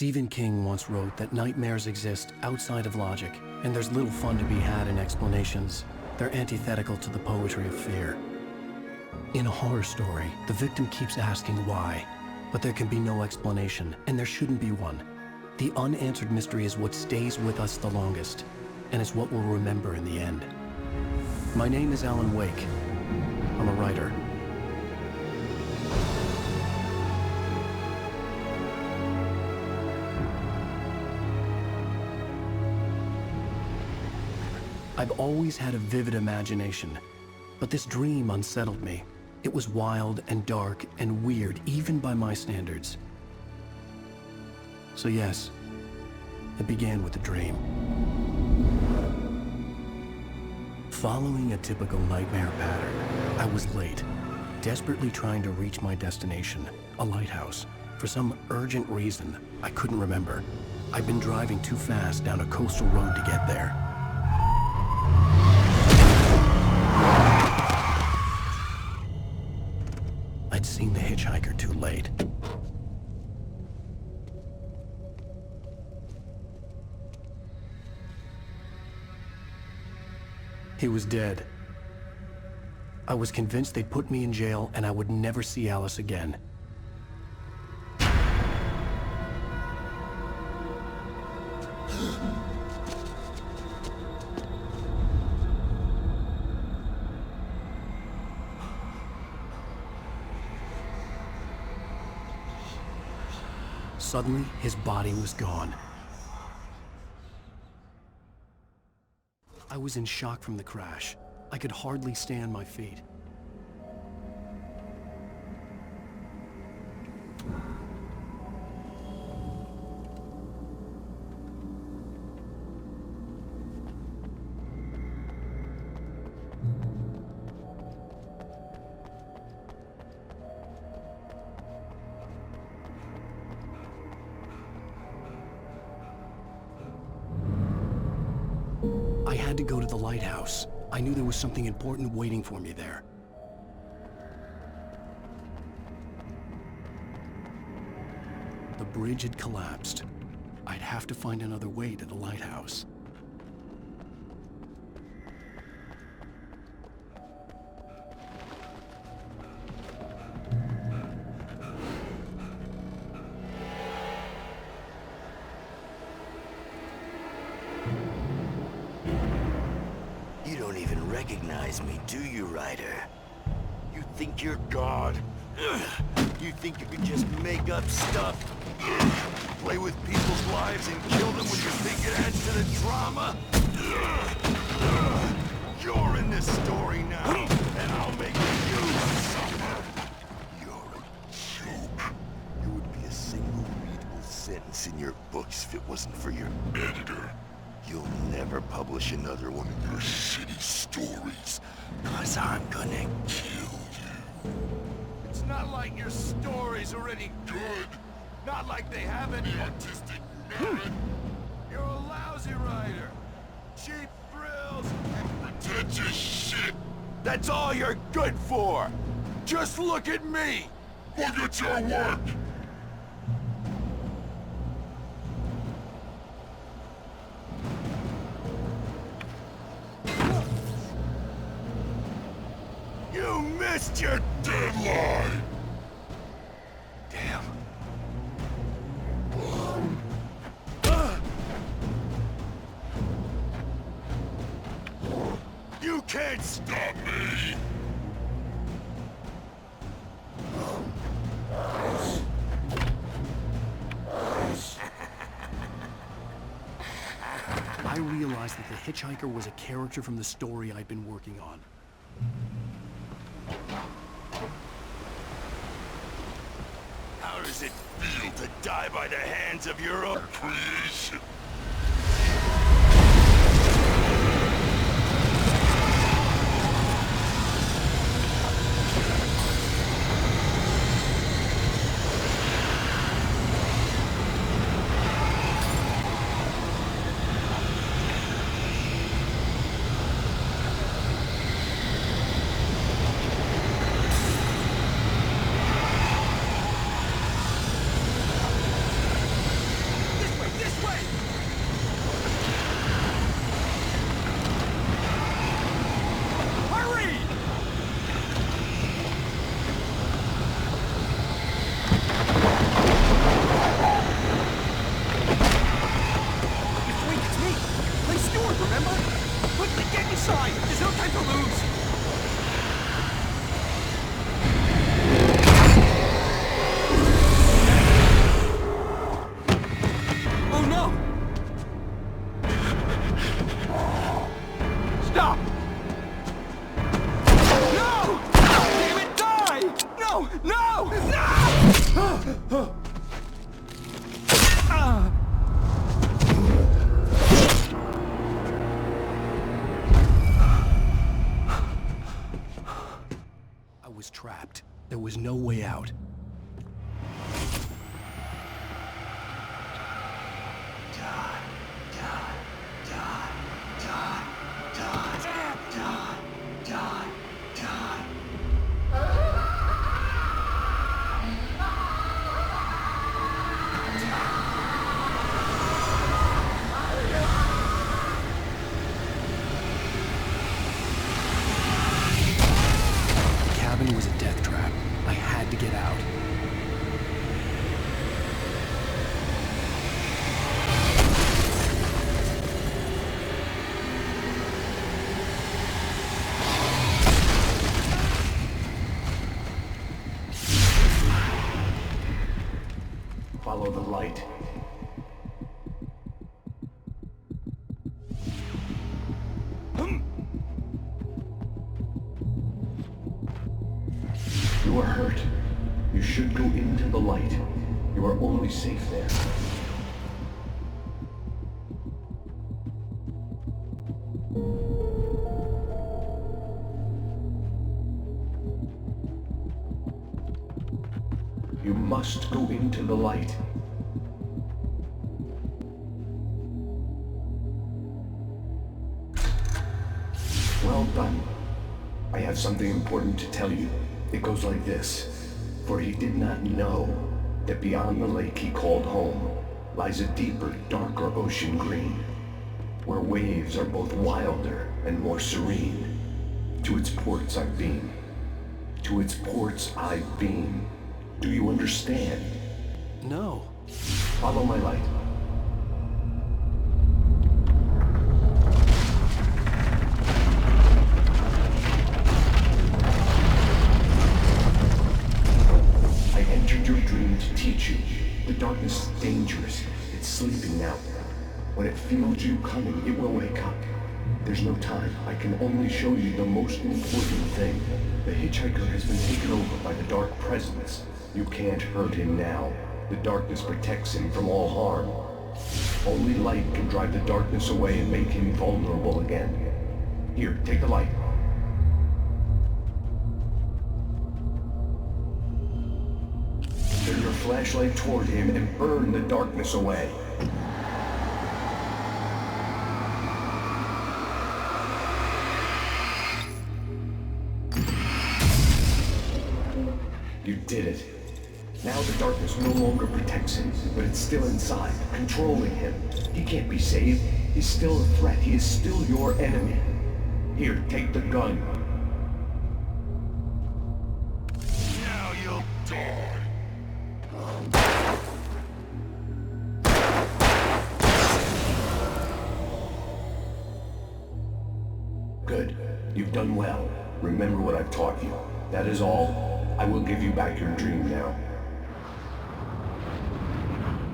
Stephen King once wrote that nightmares exist outside of logic, and there's little fun to be had in explanations. They're antithetical to the poetry of fear. In a horror story, the victim keeps asking why, but there can be no explanation, and there shouldn't be one. The unanswered mystery is what stays with us the longest, and it's what we'll remember in the end. My name is Alan Wake. I'm a writer. I've always had a vivid imagination, but this dream unsettled me. It was wild and dark and weird, even by my standards. So yes, it began with a dream. Following a typical nightmare pattern, I was late, desperately trying to reach my destination, a lighthouse. For some urgent reason, I couldn't remember. I'd been driving too fast down a coastal road to get there. I'd seen the hitchhiker too late. He was dead. I was convinced they'd put me in jail and I would never see Alice again. Suddenly, his body was gone. I was in shock from the crash. I could hardly stay on my feet. I had to go to the lighthouse. I knew there was something important waiting for me there. The bridge had collapsed. I'd have to find another way to the lighthouse. You don't even recognize me, do you, Ryder? You think you're God? You think you can just make up stuff? Play with people's lives and kill them when you think it adds to the drama? You're in this story now, and I'll make you suffer. You're a joke. You would be a single readable sentence in your books if it wasn't for your editor. You'll never publish another one of your shitty stories, 'cause I'm gonna kill you. It's not like your stories are any good. Not like they have any artistic merit. You're a lousy writer. Cheap thrills and pretentious shit. That's all you're good for. Just look at me. Look at your work. You missed your deadline! Damn. You can't stop me! I realized that the hitchhiker was a character from the story I'd been working on. How does it feel to die by the hands of your own creation? I was trapped. There was no way out. Was a death trap. I had to get out. Follow the light. You are hurt. You should go into the light. You are only safe there. You must go into the light. Well done. I have something important to tell you. It goes like this. For he did not know that beyond the lake he called home lies a deeper, darker ocean green, where waves are both wilder and more serene. To its ports I've been. To its ports I've been. Do you understand? No. Follow my light. Your dream to teach you. The darkness is dangerous. It's sleeping now. When it feels you coming, it will wake up. There's no time. I can only show you the most important thing. The hitchhiker has been taken over by the dark presence. You can't hurt him now. The darkness protects him from all harm. Only light can drive the darkness away and make him vulnerable again. Here, take the light. Turn your flashlight toward him and burn the darkness away. You did it. Now the darkness no longer protects him, but it's still inside, controlling him. He can't be saved. He's still a threat. He is still your enemy. Here, take the gun. Now you'll die. Good. You've done well. Remember what I've taught you. That is all. I will give you back your dream now.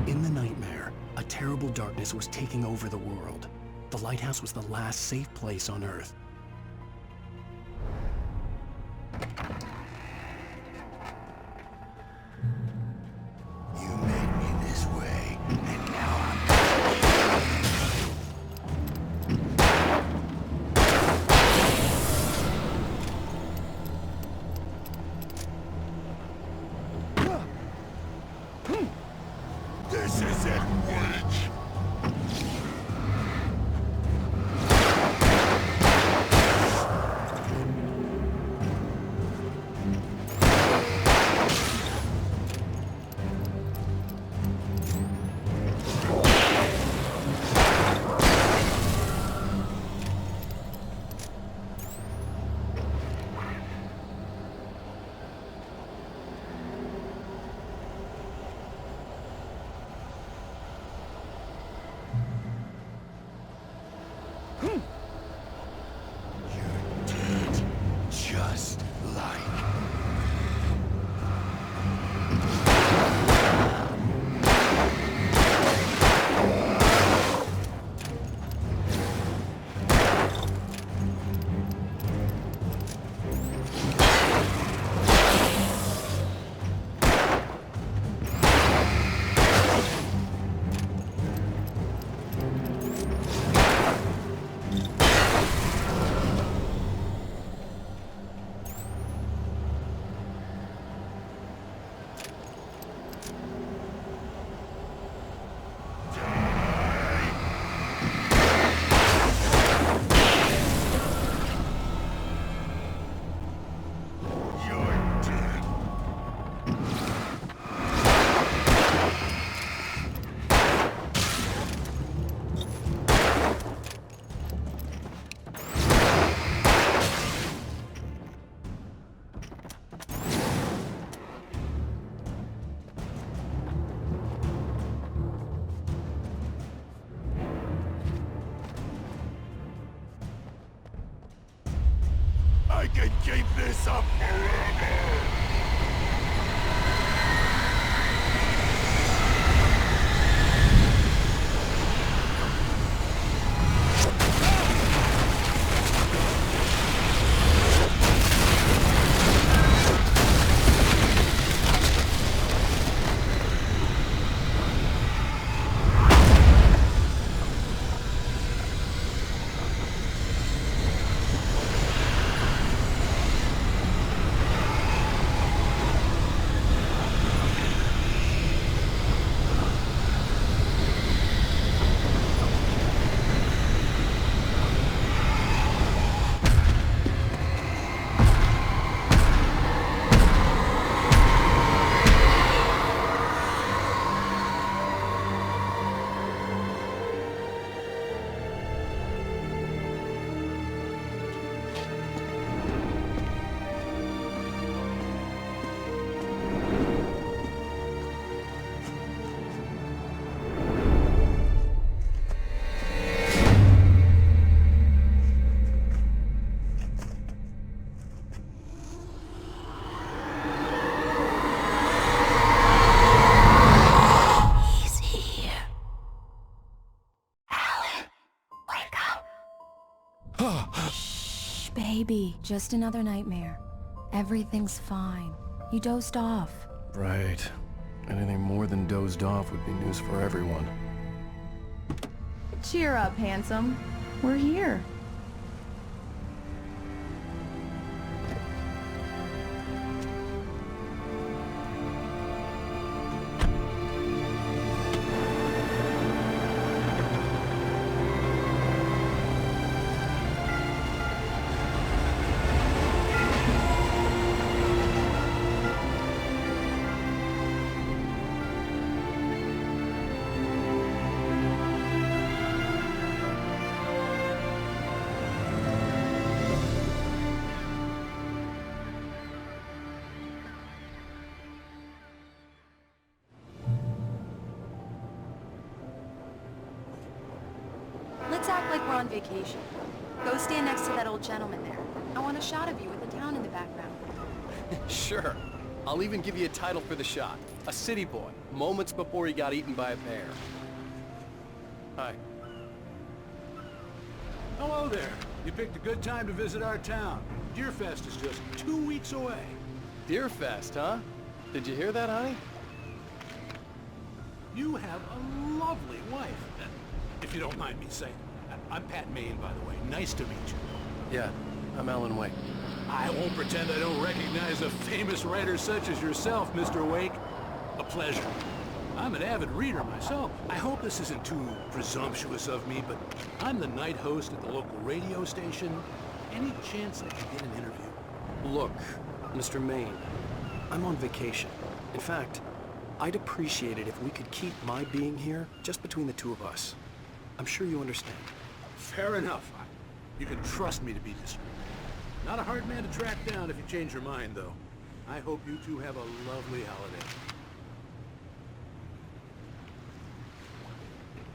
In the nightmare, a terrible darkness was taking over the world. The lighthouse was the last safe place on Earth. You made me this way, and now I'm... This isn't witch! can keep this up forever! Baby, just another nightmare. Everything's fine. You dozed off. Right. Anything more than dozed off would be news for everyone. Cheer up, handsome. We're here. Let's act like we're on vacation. Go stand next to that old gentleman there. I want a shot of you with the town in the background. Sure. I'll even give you a title for the shot. A city boy, moments before he got eaten by a bear. Hi. Hello there. You picked a good time to visit our town. Deerfest is just 2 weeks away. Deerfest, huh? Did you hear that, honey? You have a lovely wife, if you don't mind me saying. I'm Pat Maine, by the way. Nice to meet you. Yeah, I'm Alan Wake. I won't pretend I don't recognize a famous writer such as yourself, Mr. Wake. A pleasure. I'm an avid reader myself. I hope this isn't too presumptuous of me, but I'm the night host at the local radio station. Any chance I could get an interview? Look, Mr. Maine, I'm on vacation. In fact, I'd appreciate it if we could keep my being here just between the two of us. I'm sure you understand. Fair enough. You can trust me to be discreet. Not a hard man to track down if you change your mind, though. I hope you two have a lovely holiday.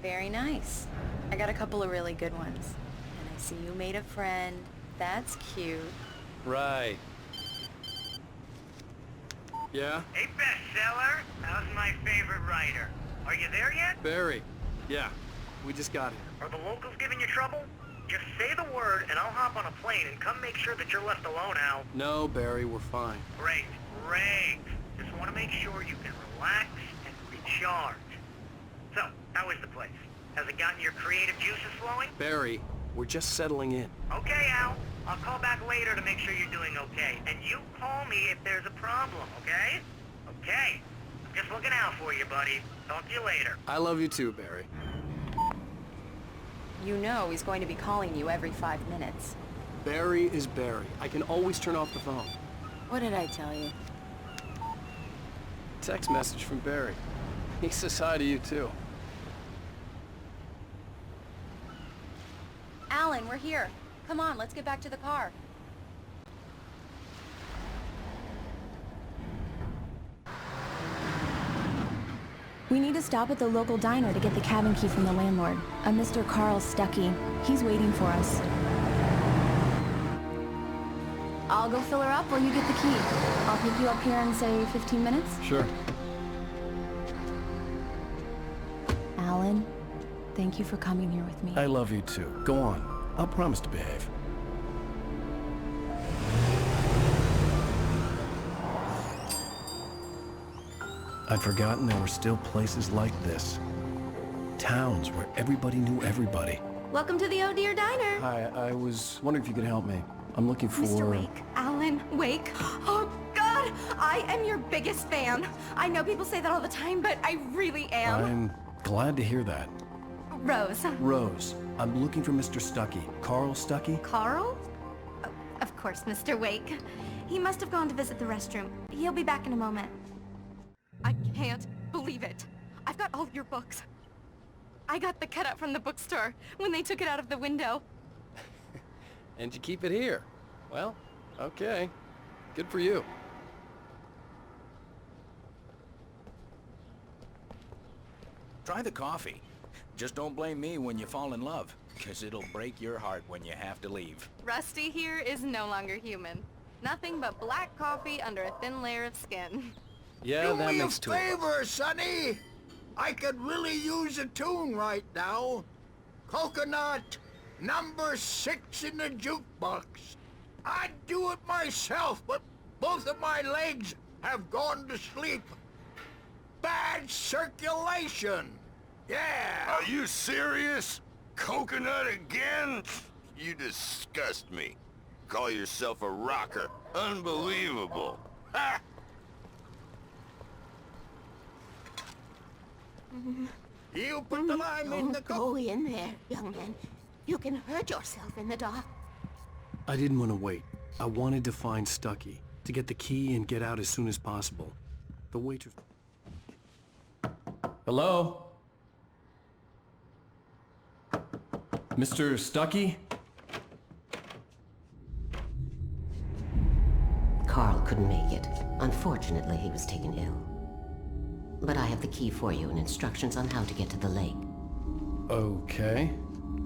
Very nice. I got a couple of really good ones. And I see you made a friend. That's cute. Right. Yeah? Hey, bestseller. How's my favorite writer? Are you there yet? Barry. Yeah, we just got here. Are the locals giving you trouble? Just say the word and I'll hop on a plane and come make sure that you're left alone, Al. No, Barry, we're fine. Great, great. Just want to make sure you can relax and recharge. So, how is the place? Has it gotten your creative juices flowing? Barry, we're just settling in. Okay, Al. I'll call back later to make sure you're doing okay. And you call me if there's a problem, okay? Okay. I'm just looking out for you, buddy. Talk to you later. I love you too, Barry. You know he's going to be calling you every 5 minutes. Barry is Barry. I can always turn off the phone. What did I tell you? Text message from Barry. He says hi to you too. Alan, we're here. Come on, let's get back to the car. We need to stop at the local diner to get the cabin key from the landlord, a Mr. Carl Stuckey. He's waiting for us. I'll go fill her up while you get the key. I'll pick you up here in, say, 15 minutes? Sure. Alan, thank you for coming here with me. I love you too. Go on. I'll promise to behave. I'd forgotten there were still places like this. Towns where everybody knew everybody. Welcome to the Oh Dear Diner. Hi, I was wondering if you could help me. I'm looking for... Mr. Wake. Alan Wake. Oh, God! I am your biggest fan. I know people say that all the time, but I really am. I'm glad to hear that. Rose. Rose, I'm looking for Mr. Stuckey. Carl Stuckey? Carl? Oh, of course, Mr. Wake. He must have gone to visit the restroom. He'll be back in a moment. I can't believe it. I've got all your books. I got the cutout from the bookstore when they took it out of the window. And you keep it here. Well, okay. Good for you. Try the coffee. Just don't blame me when you fall in love, because it'll break your heart when you have to leave. Rusty here is no longer human. Nothing but black coffee under a thin layer of skin. Yeah, that makes two. Do me a favor, Sonny. I could really use a tune right now. Coconut, number 6 in the jukebox. I'd do it myself, but both of my legs have gone to sleep. Bad circulation. Yeah. Are you serious? Coconut again? You disgust me. Call yourself a rocker. Unbelievable. Ha! You put the lime in the Go in there, young man. You can hurt yourself in the dark. I didn't want to wait. I wanted to find Stuckey, to get the key and get out as soon as possible. The waitress... Hello? Mr. Stuckey? Carl couldn't make it. Unfortunately, he was taken ill. But I have the key for you and instructions on how to get to the lake. Okay.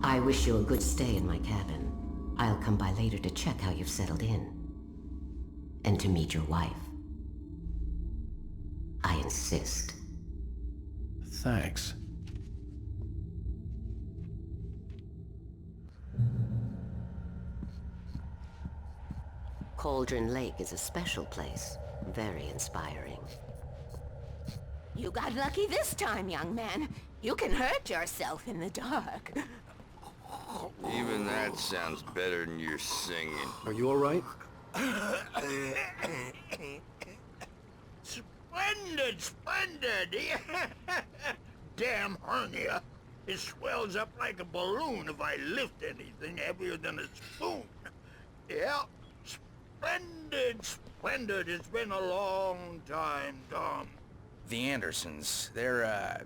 I wish you a good stay in my cabin. I'll come by later to check how you've settled in. And to meet your wife. I insist. Thanks. Cauldron Lake is a special place. Very inspiring. You got lucky this time, young man. You can hurt yourself in the dark. Even that sounds better than your singing. Are you all right? Splendid, splendid! Damn hernia. It swells up like a balloon if I lift anything heavier than a spoon. Yeah, splendid, splendid. It's been a long time, Tom. The Andersons, they're,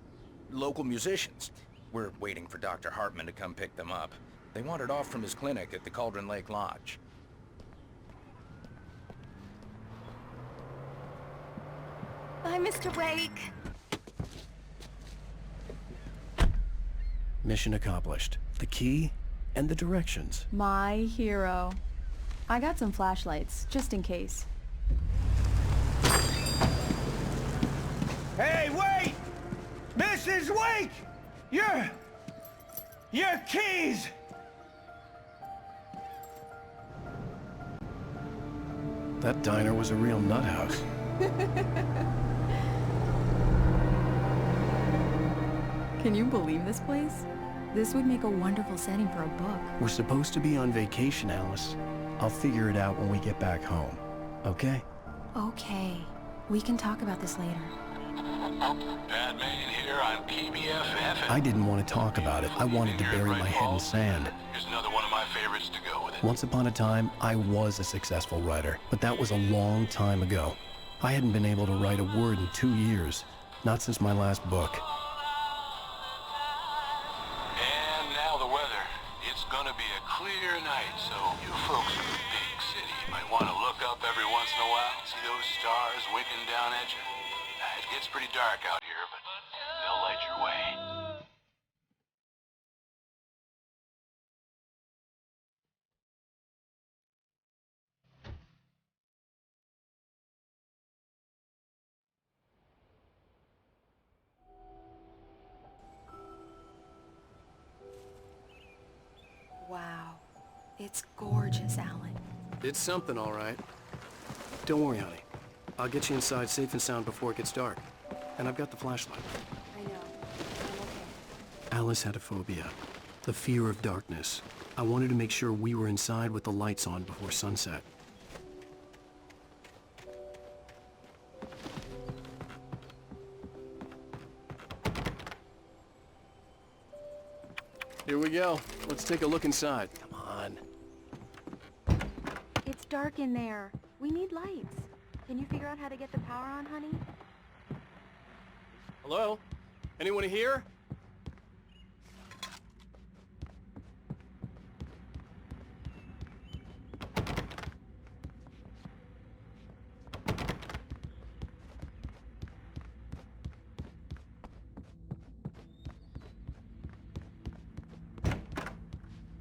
local musicians. We're waiting for Dr. Hartman to come pick them up. They wandered off from his clinic at the Cauldron Lake Lodge. Bye, Mr. Wake. Mission accomplished. The key and the directions. My hero. I got some flashlights, just in case. Hey, wait! Mrs. Wake! Your keys! That diner was a real nut house. Can you believe this place? This would make a wonderful setting for a book. We're supposed to be on vacation, Alice. I'll figure it out when we get back home. Okay? Okay. We can talk about this later. Bad man here on PBFF. I didn't want to talk about it. I wanted to bury my head in sand. Here's another one of my favorites to go with it. Once upon a time, I was a successful writer, but that was a long time ago. I hadn't been able to write a word in 2 years. Not since my last book. And now the weather. It's gonna be a clear night, so you folks in the big city might want to look up every once in a while, see those stars winking down at you. It gets pretty dark out here, but they'll light your way. It's gorgeous, Alan. It's something, all right. Don't worry, honey. I'll get you inside safe and sound before it gets dark. And I've got the flashlight. I know. I'm okay. Alice had a phobia. The fear of darkness. I wanted to make sure we were inside with the lights on before sunset. Here we go. Let's take a look inside. Come on. It's dark in there. We need lights. Can you figure out how to get the power on, honey? Hello? Anyone here?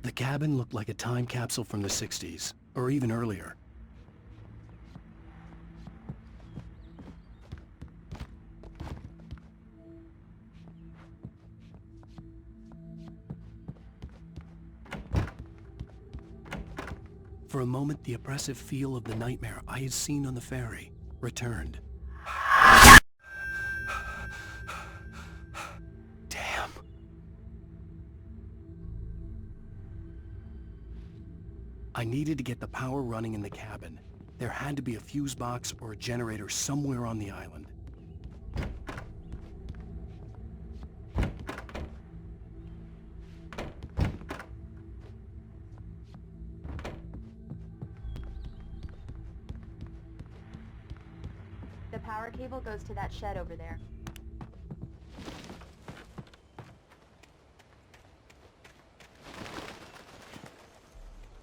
The cabin looked like a time capsule from the 60s, or even earlier. For a moment, the oppressive feel of the nightmare I had seen on the ferry returned. Damn. I needed to get the power running in the cabin. There had to be a fuse box or a generator somewhere on the island. The power cable goes to that shed over there.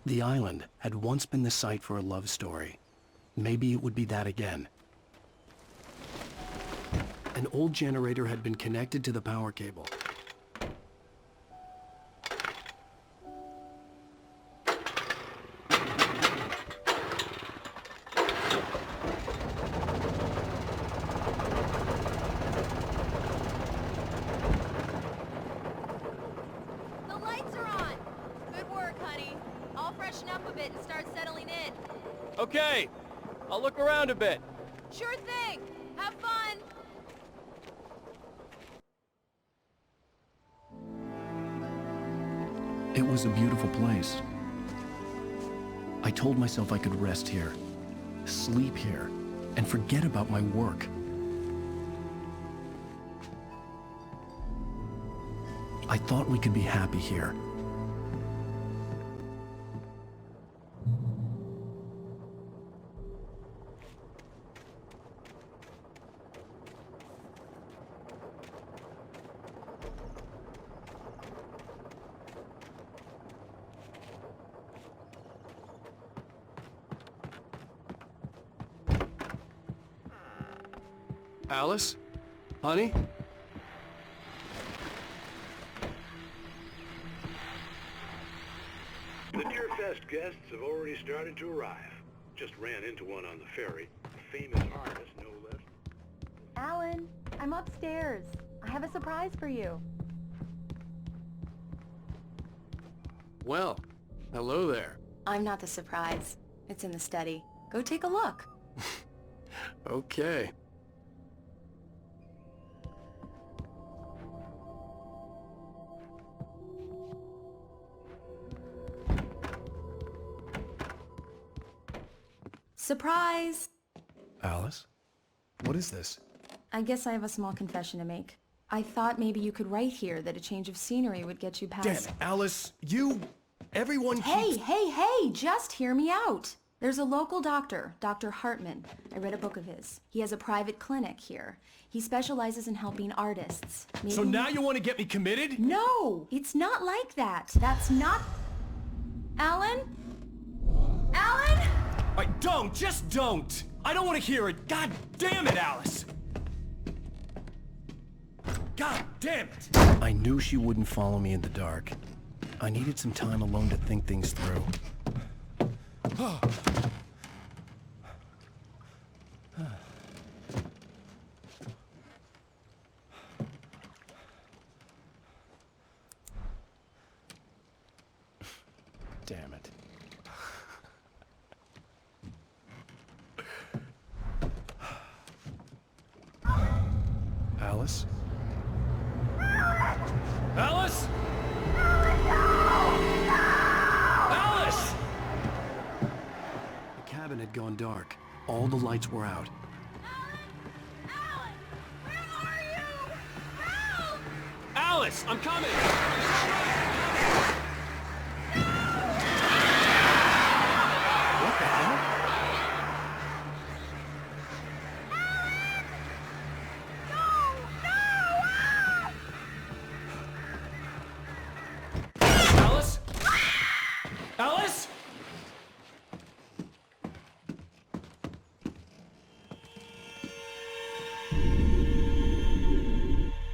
The island had once been the site for a love story. Maybe it would be that again. An old generator had been connected to the power cable. The lights are on! Good work, honey. I'll freshen up a bit and start settling in. Okay, I'll look around a bit. Sure thing! Have fun! It was a beautiful place. I told myself I could rest here, sleep here, and forget about my work. I thought we could be happy here. Alice? Honey? The Deerfest guests have already started to arrive. Just ran into one on the ferry. A famous artist, no less. Alan, I'm upstairs. I have a surprise for you. Well, hello there. I'm not the surprise. It's in the study. Go take a look. Okay. Surprise! Alice? What is this? I guess I have a small confession to make. I thought maybe you could write here that a change of scenery would get you past... Damn it, Alice! Everyone keeps... Hey! Just hear me out! There's a local doctor, Dr. Hartman. I read a book of his. He has a private clinic here. He specializes in helping artists. Maybe... So now you want to get me committed? No! It's not like that. That's not... Alan? Alan? Just don't! I don't want to hear it! God damn it, Alice! God damn it! I knew she wouldn't follow me in the dark. I needed some time alone to think things through. Damn it. Alice? Alice? Alice! The cabin had gone dark. All the lights were out. Alice, I'm coming! What the hell? Alice? Alice?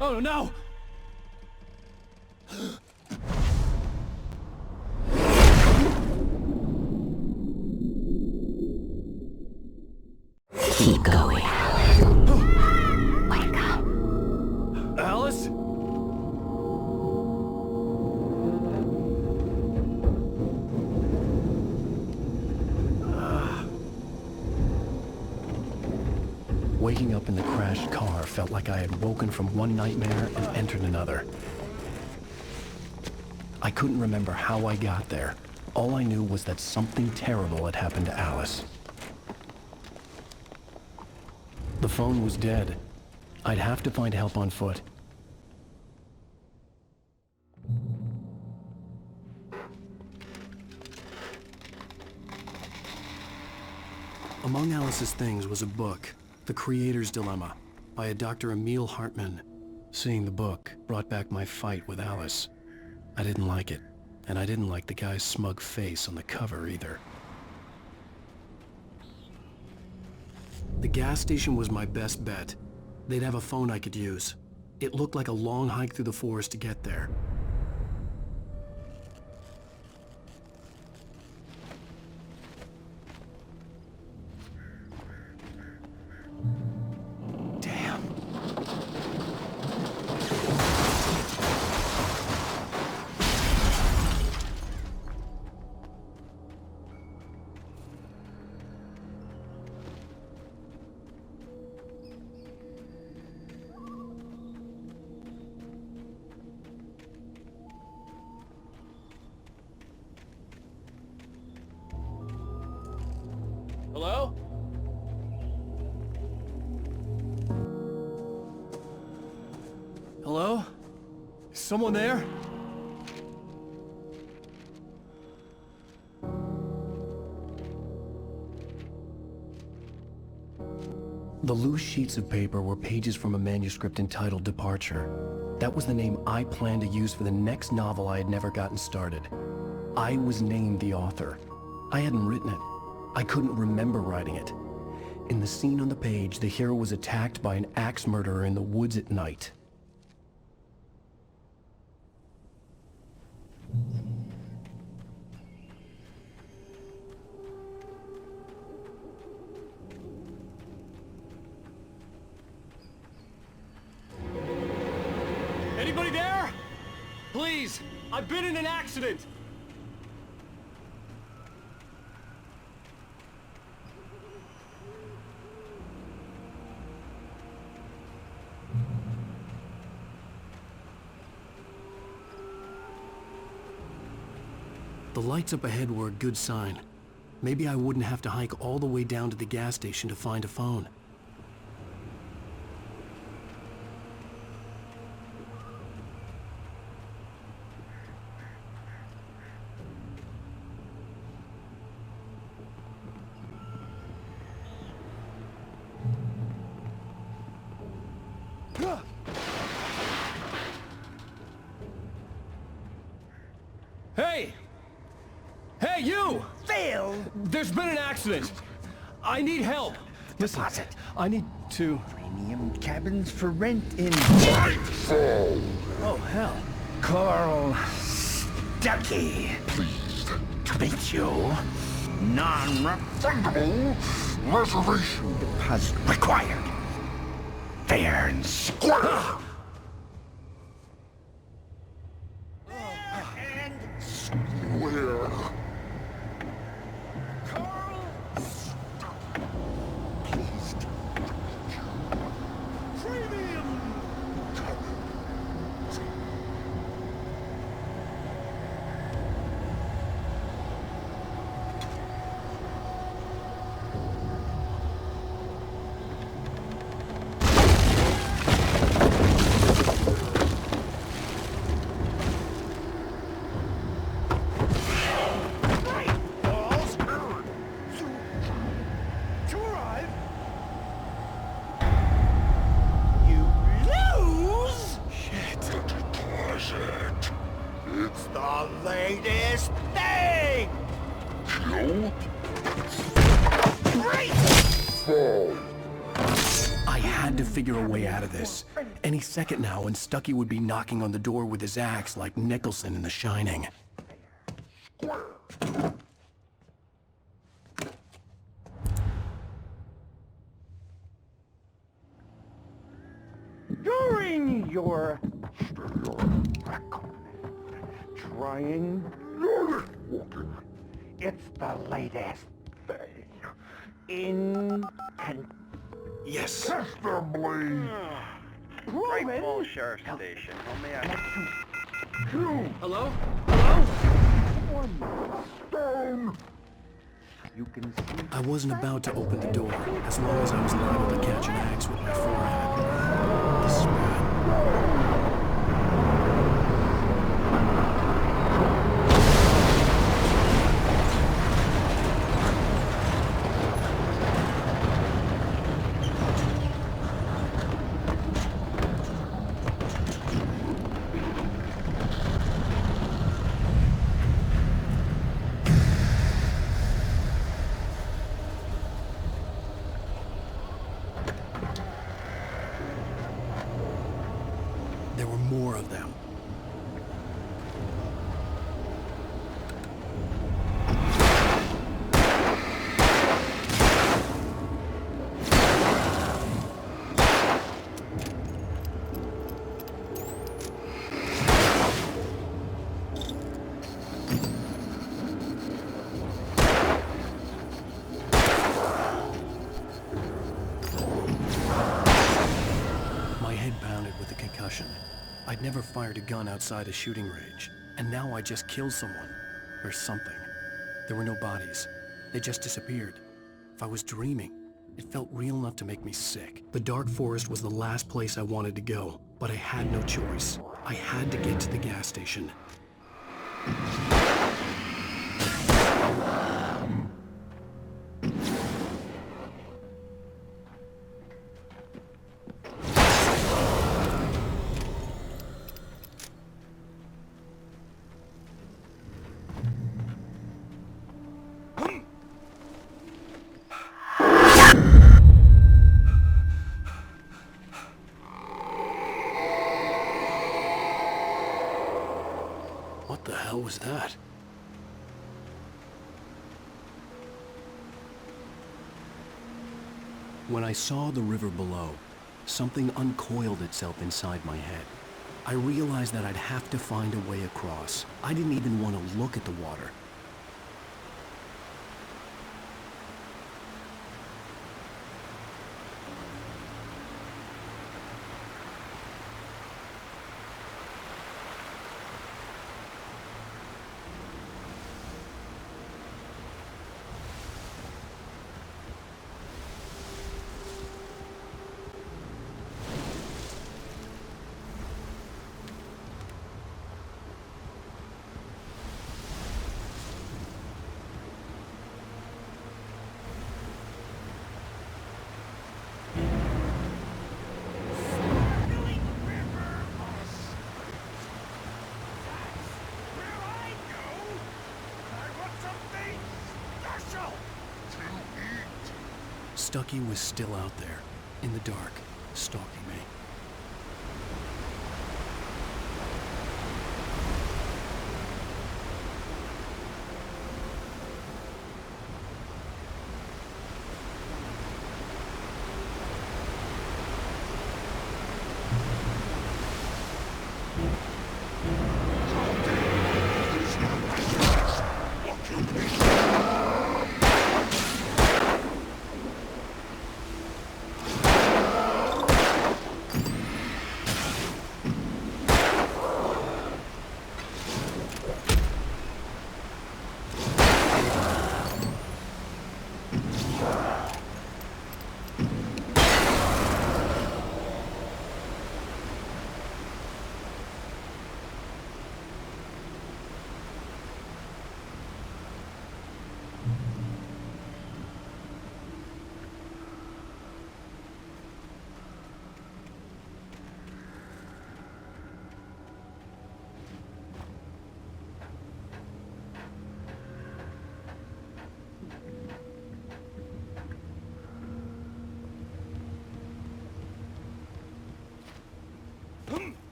Oh no! Keep going. Wake up. Alice? Waking up in the crashed car felt like I had woken from one nightmare and entered another. I couldn't remember how I got there. All I knew was that something terrible had happened to Alice. The phone was dead. I'd have to find help on foot. Among Alice's things was a book, The Creator's Dilemma, by a Dr. Emil Hartmann. Seeing the book brought back my fight with Alice. I didn't like it, and I didn't like the guy's smug face on the cover either. The gas station was my best bet. They'd have a phone I could use. It looked like a long hike through the forest to get there. Damn. Hello? Hello? Is someone there? The loose sheets of paper were pages from a manuscript entitled Departure. That was the name I planned to use for the next novel I had never gotten started. I was named the author. I hadn't written it. I couldn't remember writing it. In the scene on the page, the hero was attacked by an axe murderer in the woods at night. Anybody there? Please, I've been in an accident. The lights up ahead were a good sign. Maybe I wouldn't have to hike all the way down to the gas station to find a phone. Hey! Hey, you! Phil! There's been an accident. I need help. Listen, I need to... Premium cabins for rent in... Oh, hell. Carl Stucky. Pleased to meet you. Non-refundable reservation deposit required. Fair and square. And somewhere. Carl Stucky. Pleased to meet you. Premium figure a way out of this. Any second now, and Stucky would be knocking on the door with his axe like Nicholson in The Shining. During your trying it's the latest thing in Yes. proven. Great Falls Sheriff Station. How may I... Hello? Stone. You can see. I wasn't about to open the door, as long as I was liable to catch an axe with my forehead. This is bad. There were more of them. My head pounded with the concussion. I'd never fired a gun outside a shooting range, and now I just killed someone. Or something. There were no bodies. They just disappeared. If I was dreaming, it felt real enough to make me sick. The dark forest was the last place I wanted to go, but I had no choice. I had to get to the gas station. What the hell was that? When I saw the river below, something uncoiled itself inside my head. I realized that I'd have to find a way across. I didn't even want to look at the water. Stucky was still out there, in the dark, stalking me.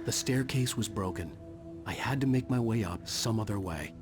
The staircase was broken. I had to make my way up some other way.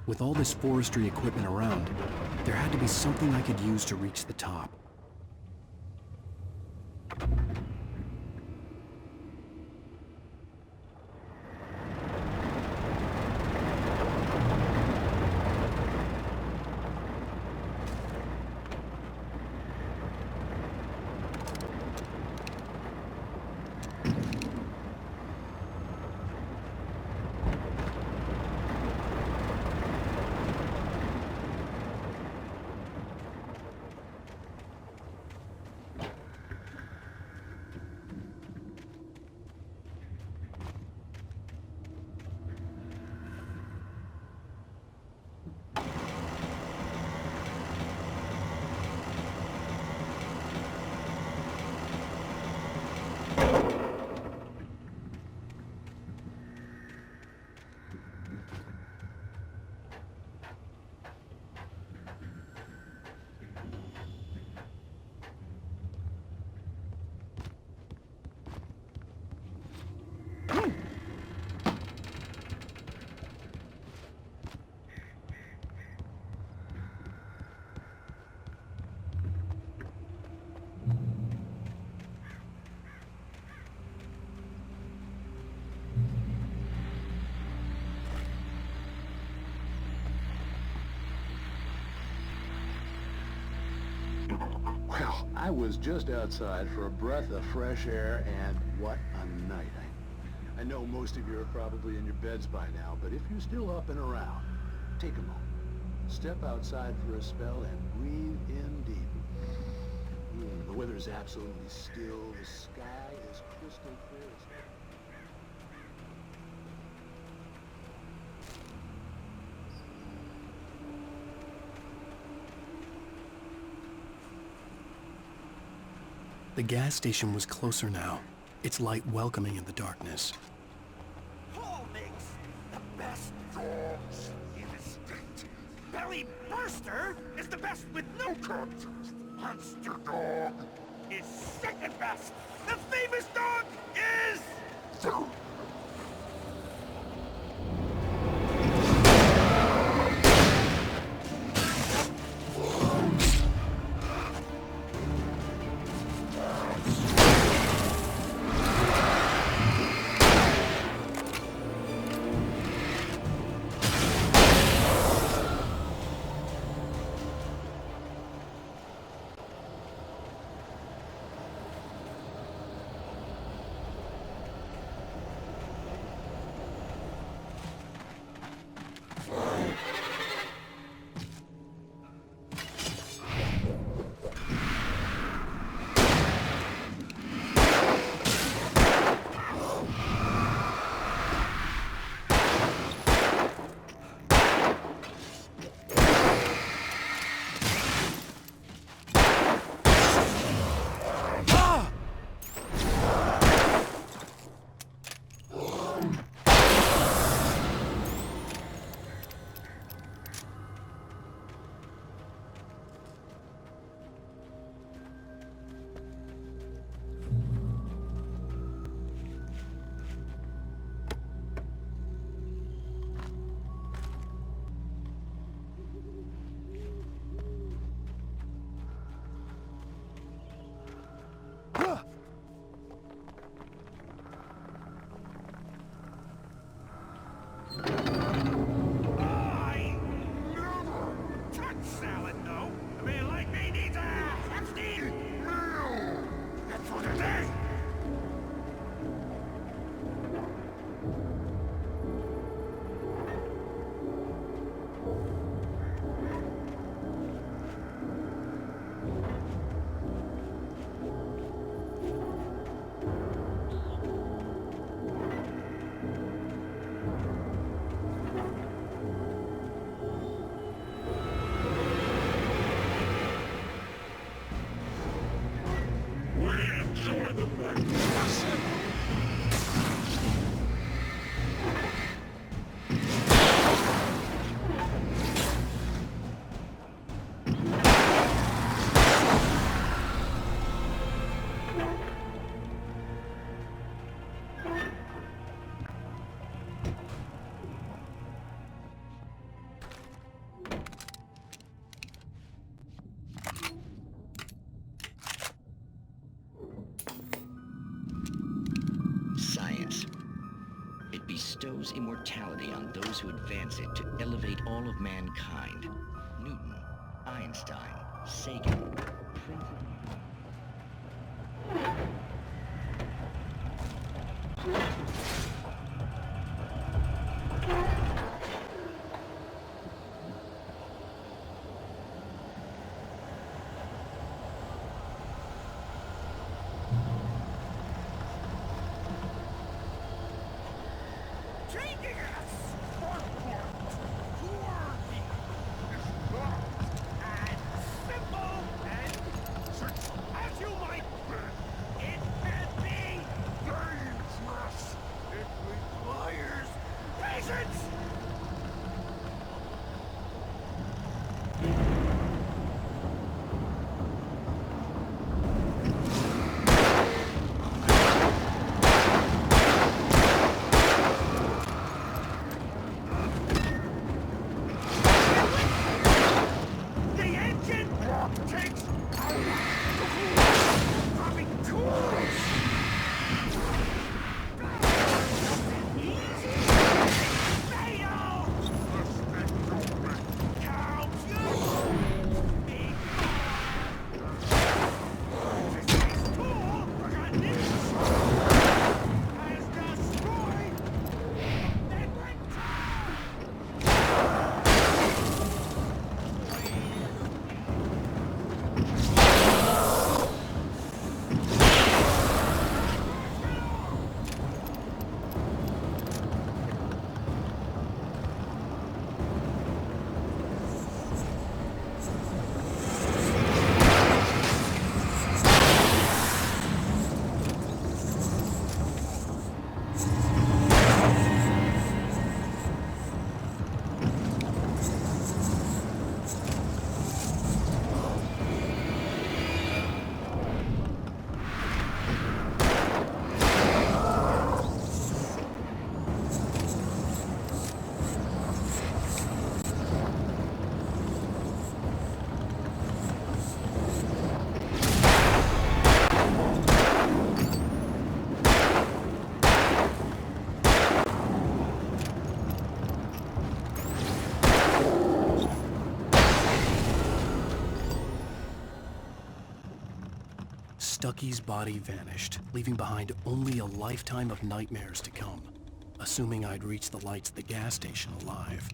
With all this forestry equipment around, there had to be something I could use to reach the top. Well, I was just outside for a breath of fresh air, and what a night. I know most of you are probably in your beds by now, but if you're still up and around, take a moment. Step outside for a spell and breathe in deep. The weather is absolutely still. The sky is crystal clear. The gas station was closer now, its light welcoming in the darkness. Paul makes the best dogs in the state. Belly Burster is the best with no contest. Monster Dog is second best. The famous dog is... for the magnificent! Science. It bestows immortality on those who advance it to elevate all of mankind. Newton, Einstein, Sagan, Stucky's body vanished, leaving behind only a lifetime of nightmares to come, assuming I'd reach the lights at the gas station alive.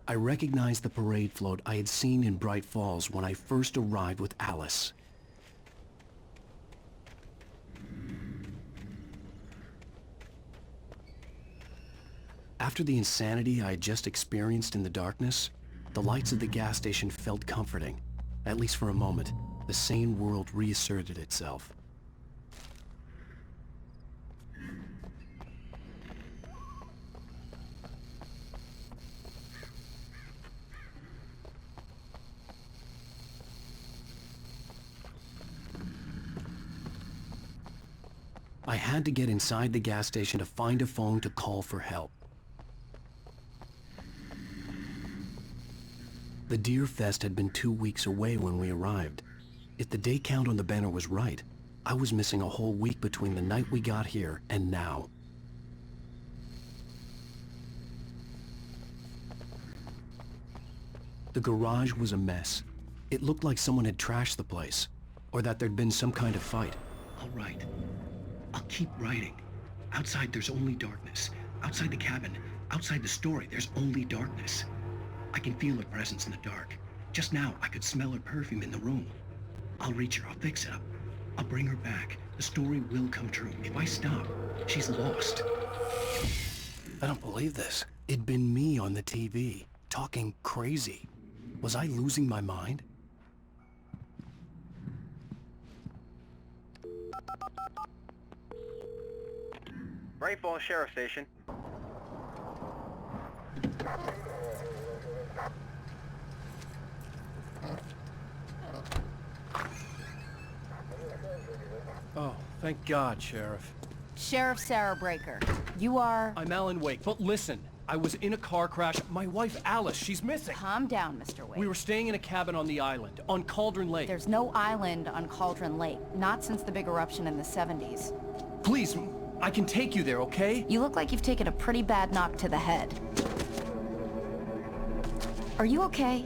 I recognized the parade float I had seen in Bright Falls when I first arrived with Alice. After the insanity I had just experienced in the darkness, the lights of the gas station felt comforting. At least for a moment, the sane world reasserted itself. I had to get inside the gas station to find a phone to call for help. The Deer Fest had been 2 weeks away when we arrived. If the day count on the banner was right, I was missing a whole week between the night we got here and now. The garage was a mess. It looked like someone had trashed the place, or that there'd been some kind of fight. I'll write. I'll keep writing. Outside there's only darkness. Outside the cabin, outside the story, there's only darkness. I can feel her presence in the dark. Just now, I could smell her perfume in the room. I'll reach her, I'll fix it up. I'll bring her back. The story will come true. If I stop, she's lost. I don't believe this. It'd been me on the TV, talking crazy. Was I losing my mind? Great Falls Sheriff Station. Oh, thank God, Sheriff. Sheriff Sarah Breaker. You are... I'm Alan Wake, but listen. I was in a car crash. My wife, Alice, she's missing. Calm down, Mr. Wake. We were staying in a cabin on the island, on Cauldron Lake. There's no island on Cauldron Lake. Not since the big eruption in the 70s. Please, I can take you there, okay? You look like you've taken a pretty bad knock to the head. Are you okay?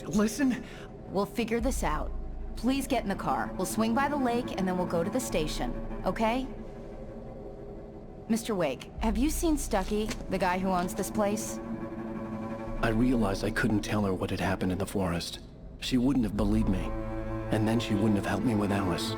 Listen. We'll figure this out. Please get in the car. We'll swing by the lake and then we'll go to the station, okay? Mr. Wake, have you seen Stucky, the guy who owns this place? I realized I couldn't tell her what had happened in the forest. She wouldn't have believed me. And then she wouldn't have helped me with Alice.